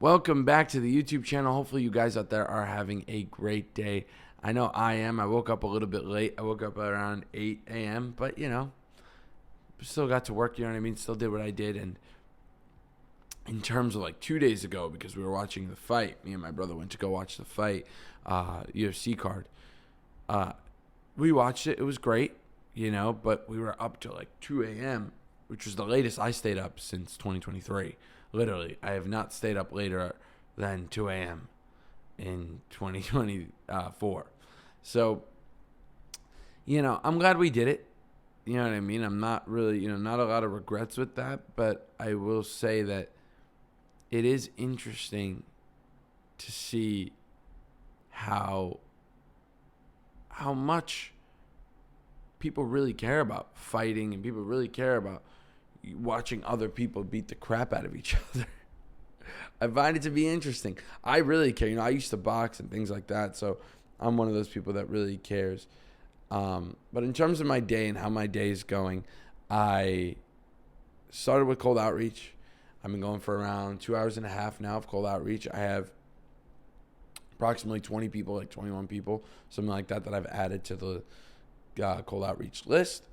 Welcome back to the YouTube channel. Hopefully you guys out there are having a great day. I know I am. I woke up a little bit late. I woke up around 8 a.m., but, still got to work, Still did what I did. And in terms of like 2 days ago, because we were watching the fight, me and my brother went to go watch the fight, UFC card. We watched it. It was great, but we were up till like 2 a.m., which was the latest I stayed up since 2023. Literally, I have not stayed up later than 2 a.m. in 2024. So, I'm glad we did it. You know what I mean? I'm not really, not a lot of regrets with that, but I will say that it is interesting to see how much people really care about fighting and people really care about watching other people beat the crap out of each other. I find it to be interesting. I really care. I used to box and things like that, so I'm one of those people that really cares. But in terms of my day and how my day is going, I started with cold outreach. I've been going for around 2 hours and a half now of cold outreach. I have approximately 20 people, like 21 people, something like that I've added to the cold outreach list.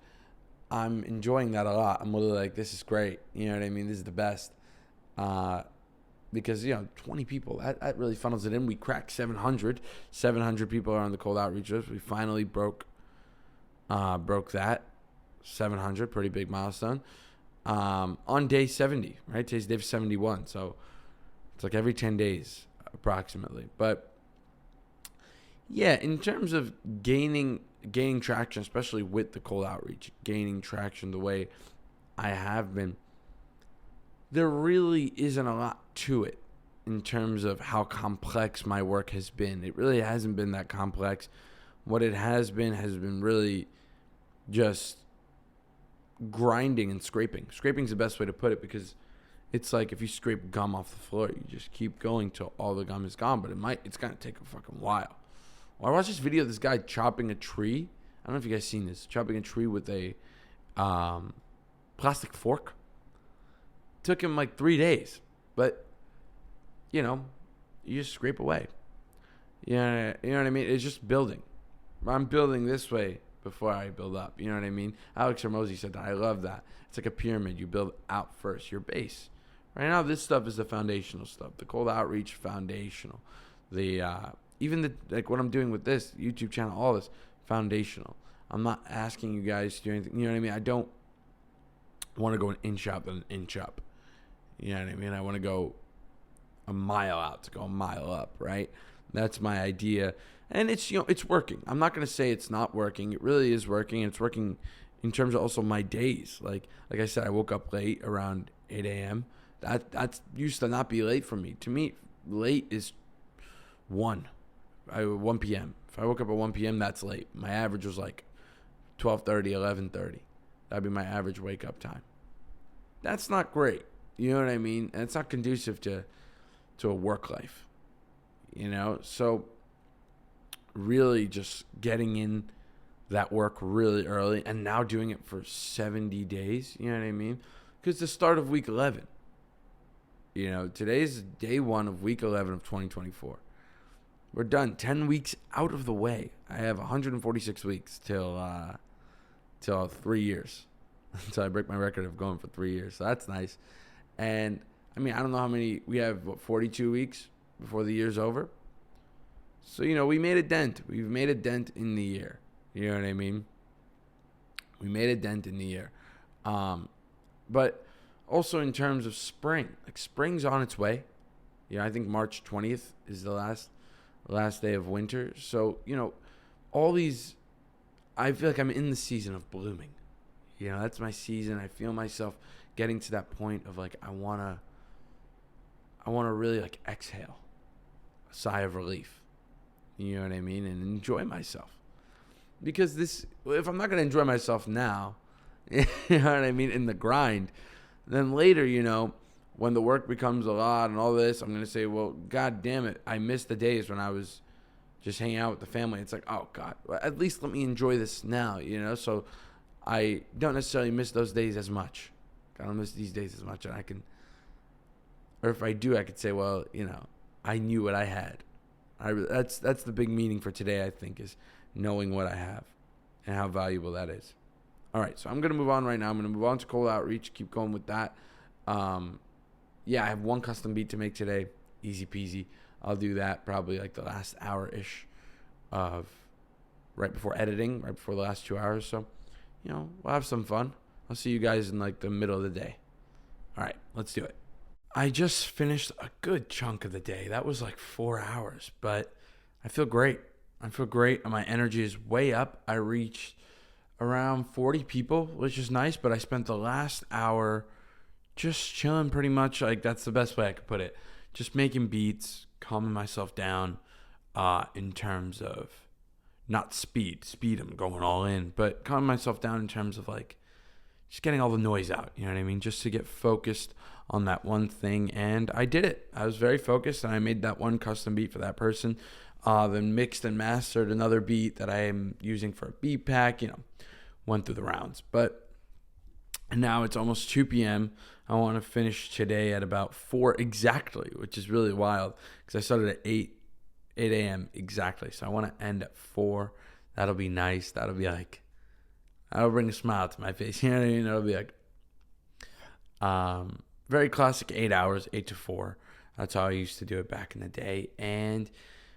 I'm enjoying that a lot. I'm literally like, this is great. You know what I mean? This is the best. Because, 20 people, that really funnels it in. We cracked 700. 700 people are on the cold outreach list. We finally broke that. 700, pretty big milestone. On day 70, right? Today's day 71. So it's like every 10 days, approximately. But, yeah, in terms of gaining traction, especially with the cold outreach, gaining traction the way I have been, there really isn't a lot to it in terms of how complex my work has been. It really hasn't been that complex. What it has been really just grinding and scraping. Scraping's the best way to put it, because it's like if you scrape gum off the floor, you just keep going till all the gum is gone, but it's going to take a fucking while. Well, I watched this video of this guy chopping a tree. I don't know if you guys seen this. Chopping a tree with a plastic fork. Took him like 3 days. But, you just scrape away. You know what I mean? It's just building. I'm building this way before I build up. You know what I mean? Alex Hormozi said that. I love that. It's like a pyramid. You build out first, your base. Right now, this stuff is the foundational stuff. The cold outreach, foundational. Even what I'm doing with this YouTube channel, all this, foundational. I'm not asking you guys to do anything. You know what I mean? I don't want to go an inch up and an inch up. You know what I mean? I want to go a mile out to go a mile up, right? That's my idea. And it's working. I'm not going to say it's not working. It really is working. It's working in terms of also my days. Like I said, I woke up late around 8 a.m. That used to not be late for me. To me, late is 1 p.m. If I woke up at 1 p.m., that's late. My average was like 12:30, 11:30. That'd be my average wake-up time. That's not great. You know what I mean? And it's not conducive to a work life. So really just getting in that work really early and now doing it for 70 days. You know what I mean? Because the start of week 11. Today's day 1 of week 11 of 2024. We're done. 10 weeks out of the way. I have 146 weeks till 3 years. Until I break my record of going for 3 years. So that's nice. And, I don't know how many. We have, 42 weeks before the year's over? So, we made a dent. We've made a dent in the year. You know what I mean? We made a dent in the year. But also in terms of spring. Like, spring's on its way. I think March 20th is the last day of winter. So, all these, I feel like I'm in the season of blooming. That's my season. I feel myself getting to that point of like, I want to really like exhale, a sigh of relief. You know what I mean? And enjoy myself. Because if I'm not going to enjoy myself now, you know what I mean, in the grind, then later, when the work becomes a lot and all this, I'm going to say, well, God damn it, I missed the days when I was just hanging out with the family. It's like, oh, God, at least let me enjoy this now, So I don't necessarily miss those days as much. I don't miss these days as much, and I can Or if I do, I could say, well, I knew what I had. That's the big meaning for today, I think, is knowing what I have and how valuable that is. All right, so I'm going to move on right now. I'm going to move on to cold outreach, keep going with that. I have one custom beat to make today. Easy peasy. I'll do that probably like the last hour-ish of right before editing, right before the last 2 hours. So, we'll have some fun. I'll see you guys in like the middle of the day. All right, let's do it. I just finished a good chunk of the day. That was like 4 hours, but I feel great. My energy is way up. I reached around 40 people, which is nice, but I spent the last hour just chilling pretty much. Like, that's the best way I could put it. Just making beats, calming myself down in terms of not speed. I'm going all in, but calming myself down in terms of like just getting all the noise out. You know what I mean? Just to get focused on that one thing. And I did it. I was very focused, and I made that one custom beat for that person. Then mixed and mastered another beat that I am using for a beat pack. Went through the rounds. But now it's almost 2 p.m. I want to finish today at about 4 exactly, which is really wild because I started at 8 a.m. exactly. So I want to end at 4. That'll be nice. That'll bring a smile to my face. You know what I mean? That'll be like very classic 8 hours, 8 to 4. That's how I used to do it back in the day. And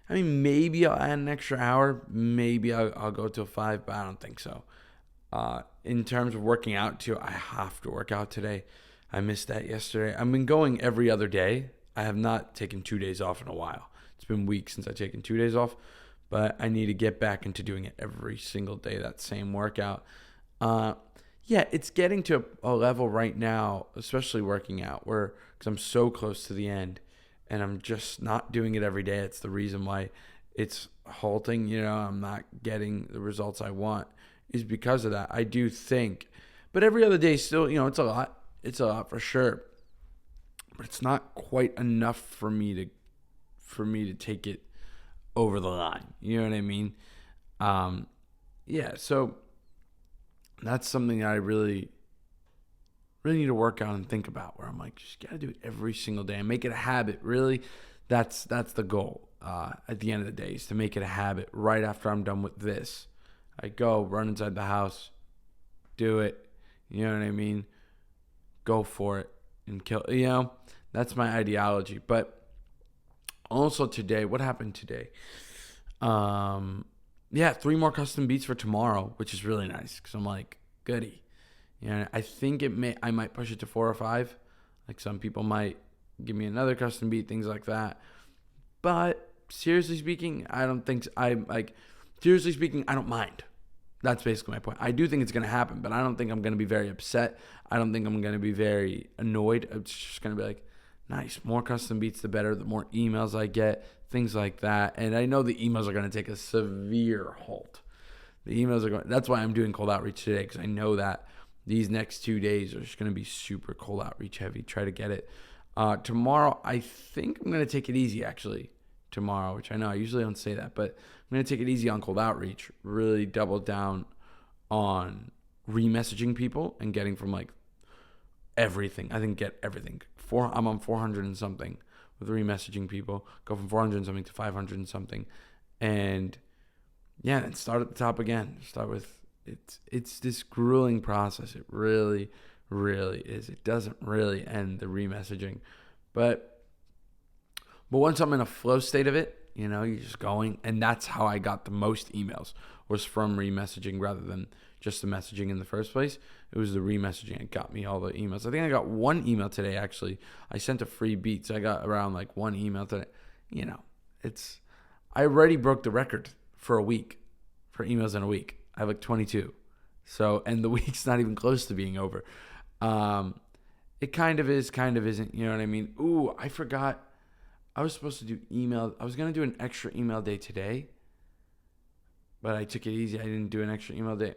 I mean, maybe I'll add an extra hour. Maybe I'll go to 5, but I don't think so. In terms of working out too, I have to work out today. I missed that yesterday. I've been going every other day. I have not taken 2 days off in a while. It's been weeks since I've taken 2 days off, but I need to get back into doing it every single day, that same workout. It's getting to a level right now, especially working out, because I'm so close to the end and I'm just not doing it every day. It's the reason why it's halting. I'm not getting the results I want is because of that. I do think, but every other day still, it's a lot. It's a lot for sure, but it's not quite enough for me to take it over the line. You know what I mean? So that's something that I really need to work on and think about, where I'm like, just gotta do it every single day and make it a habit. Really, that's the goal. At the end of the day, is to make it a habit. Right after I'm done with this, I go run inside the house, do it. You know what I mean? Go for it and kill. That's my ideology. But also today, what happened today? 3 more custom beats for tomorrow, which is really nice because I'm like, goody. I think I might push it to 4 or 5. Like, some people might give me another custom beat, things like that. But seriously speaking, I don't mind. That's basically my point. I do think it's going to happen, but I don't think I'm going to be very upset. I don't think I'm going to be very annoyed. It's just going to be like, nice, more custom beats, the better. The more emails I get, things like that. And I know the emails are going to take a severe halt. That's why I'm doing cold outreach today, because I know that these next 2 days are just going to be super cold outreach heavy. Try to get it. Tomorrow, I think I'm going to take it easy, actually. Tomorrow, which I know I usually don't say that, but I'm going to take it easy on cold outreach. Really double down on re-messaging people and getting from like everything. I think get everything. I'm on 400 and something with re-messaging people. Go from 400 and something to 500 and something. And then start at the top again. Start with, it's this grueling process. It really, really is. It doesn't really end, the re-messaging. But once I'm in a flow state of it, you're just going. And that's how I got the most emails, was from re-messaging rather than just the messaging in the first place. It was the re-messaging. It got me all the emails. I think I got 1 email today, actually. I sent a free beat, so I got around like 1 email today. I already broke the record for a week, for emails in a week. I have like 22. So, and the week's not even close to being over. It kind of is, kind of isn't. You know what I mean? Ooh, I forgot. I was supposed to do email. I was going to do an extra email day today, but I took it easy. I didn't do an extra email day.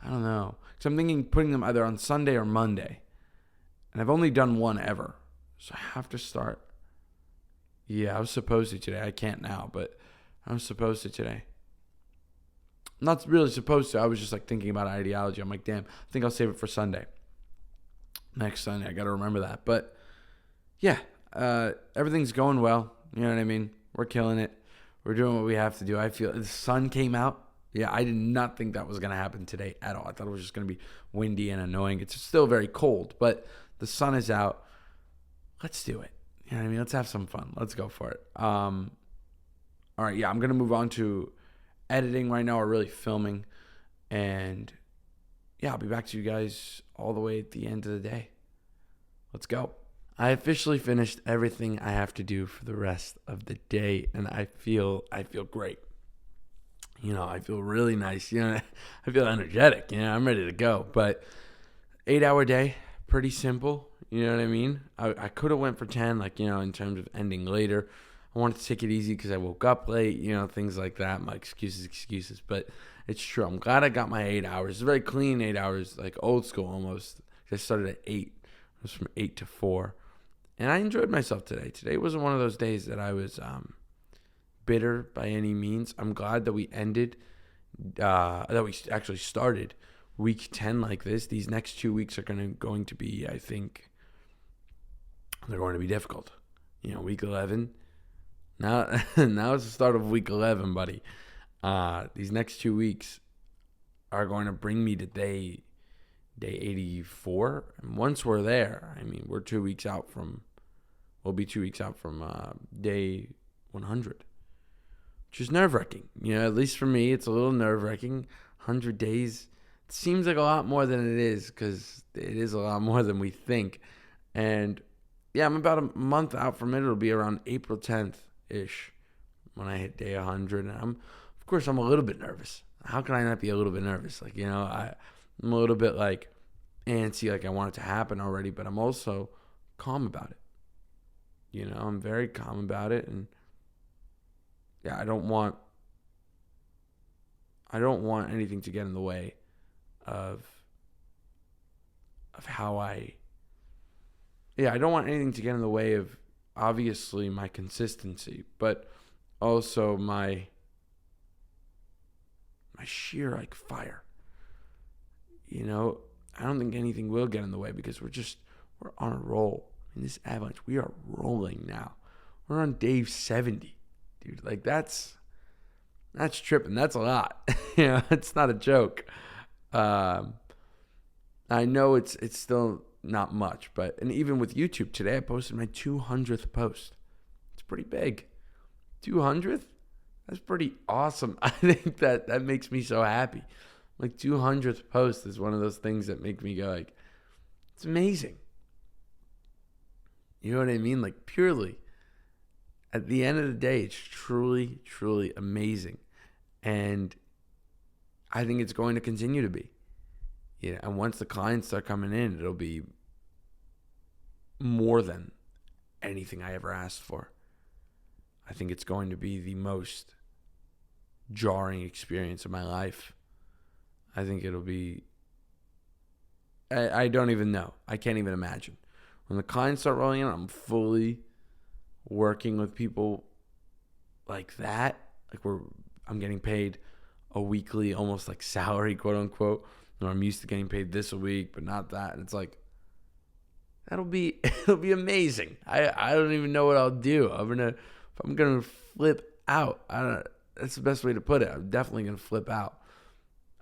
I don't know. So I'm thinking putting them either on Sunday or Monday. And I've only done 1 ever. So I have to start. Yeah, I was supposed to today. I can't now, but I was supposed to today. Not really supposed to. I was just like thinking about ideology. I'm like, damn, I think I'll save it for Sunday. Next Sunday. I got to remember that. But yeah, everything's going well. You know what I mean? We're killing it. We're doing what we have to do. I feel the sun came out. Yeah, I did not think that was going to happen today at all. I thought it was just going to be windy and annoying. It's still very cold, but the sun is out. Let's do it. You know what I mean? Let's have some fun. Let's go for it. All right, yeah, I'm going to move on to editing right now, or really filming. And yeah, I'll be back to you guys all the way at the end of the day. Let's go. I officially finished everything I have to do for the rest of the day, and I feel great. You know, I feel really nice. You know, I feel energetic. You know, I'm ready to go. But 8-hour day, pretty simple. You know what I mean? I could have went for 10, like, you know, in terms of ending later. I wanted to take it easy because I woke up late, you know, things like that. My excuses. But it's true. I'm glad I got my 8 hours. It's very clean 8 hours, like old school almost. I started at 8. It was from 8 to 4. And I enjoyed myself today. Today wasn't one of those days that I was bitter by any means. I'm glad that we ended, that we actually started week 10 like this. These next 2 weeks are going to be, I think, they're going to be difficult. You know, week 11. Now it's the start of week 11, buddy. These next 2 weeks are going to bring me to day 84. And once we're there, I mean, we'll be 2 weeks out from day 100, which is nerve-wracking. You know, at least for me, it's a little nerve-wracking. 100 days, it seems like a lot more than it is, because it is a lot more than we think. And yeah, I'm about a month out from it. It'll be around April 10th-ish when I hit day 100. And of course, I'm a little bit nervous. How can I not be a little bit nervous? Like, you know, I'm a little bit like antsy, like I want it to happen already, but I'm also calm about it. You know, I'm very calm about it, and yeah, I don't want anything to get in the way of how I don't want anything to get in the way of, obviously, my consistency, but also my sheer like fire. You know, I don't think anything will get in the way, because we're on a roll. In this Avalanche, we are rolling now. We're on day 70, dude. Like, that's tripping. That's a lot. You know, it's not a joke. I know it's still not much, and even with YouTube today, I posted my 200th post. It's pretty big. 200th? That's pretty awesome. I think that makes me so happy. Like, 200th post is one of those things that make me go like, it's amazing. You know what I mean? Like, purely, at the end of the day, it's truly, truly amazing. And I think it's going to continue to be. Yeah, and once the clients start coming in, it'll be more than anything I ever asked for. I think it's going to be the most jarring experience of my life. I think it'll be, I don't even know. I can't even imagine. When the clients start rolling in, I'm fully working with people like that. Like, I'm getting paid a weekly, almost like salary, quote unquote. You know, I'm used to getting paid this a week, but not that. And it's like, it'll be amazing. I don't even know what I'll do. If I'm gonna flip out. I don't know. That's the best way to put it. I'm definitely gonna flip out.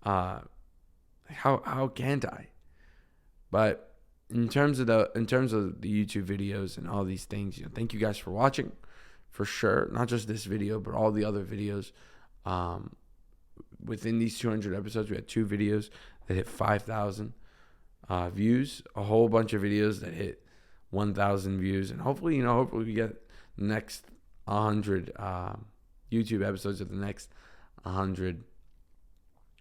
How can't I? But in terms of the YouTube videos and all these things, you know, thank you guys for watching, for sure. Not just this video, but all the other videos. Within these 200 episodes, we had 2 videos that hit 5,000 views, a whole bunch of videos that hit 1,000 views, and hopefully we get the next 100 YouTube episodes of the next 100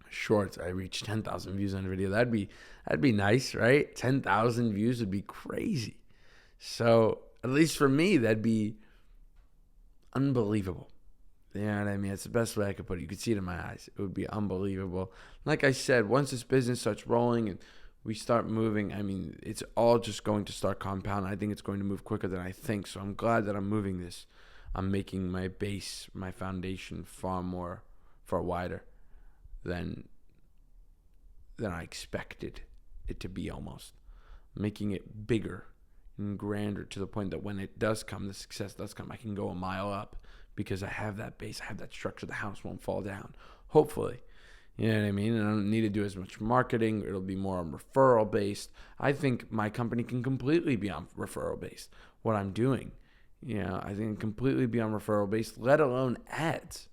shorts. I reach 10,000 views on a video. That'd be nice, right? 10,000 views would be crazy. So at least for me, that'd be unbelievable. You know what I mean? It's the best way I could put it. You could see it in my eyes. It would be unbelievable. Like I said, once this business starts rolling and we start moving, I mean, it's all just going to start compounding. I think it's going to move quicker than I think. So I'm glad that I'm moving this. I'm making my base, my foundation far wider than I expected it to be almost. Making it bigger and grander to the point that when it does come, the success does come, I can go a mile up because I have that base, I have that structure. The house won't fall down, hopefully. You know what I mean? And I don't need to do as much marketing. It'll be more on referral based. I think my company can completely be on referral based. What I'm doing, I think completely be on referral based, let alone ads.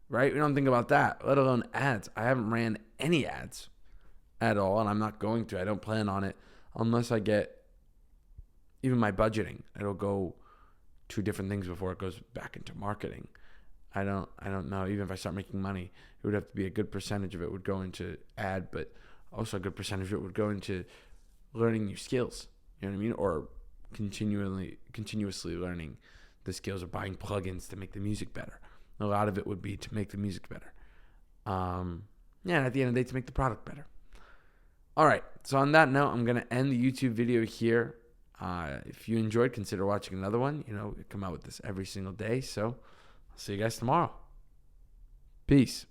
Right? We don't think about that, let alone ads. I haven't ran any ads at all, and I'm not going to. I don't plan on it unless I get even my budgeting. It'll go to different things before it goes back into marketing. I don't know. Even if I start making money, it would have to be a good percentage of it would go into ad, but also a good percentage of it would go into learning new skills. You know what I mean? Or continuously learning the skills of buying plugins to make the music better. A lot of it would be to make the music better. And at the end of the day, to make the product better. All right. So on that note, I'm going to end the YouTube video here. If you enjoyed, consider watching another one. We come out with this every single day. So I'll see you guys tomorrow. Peace.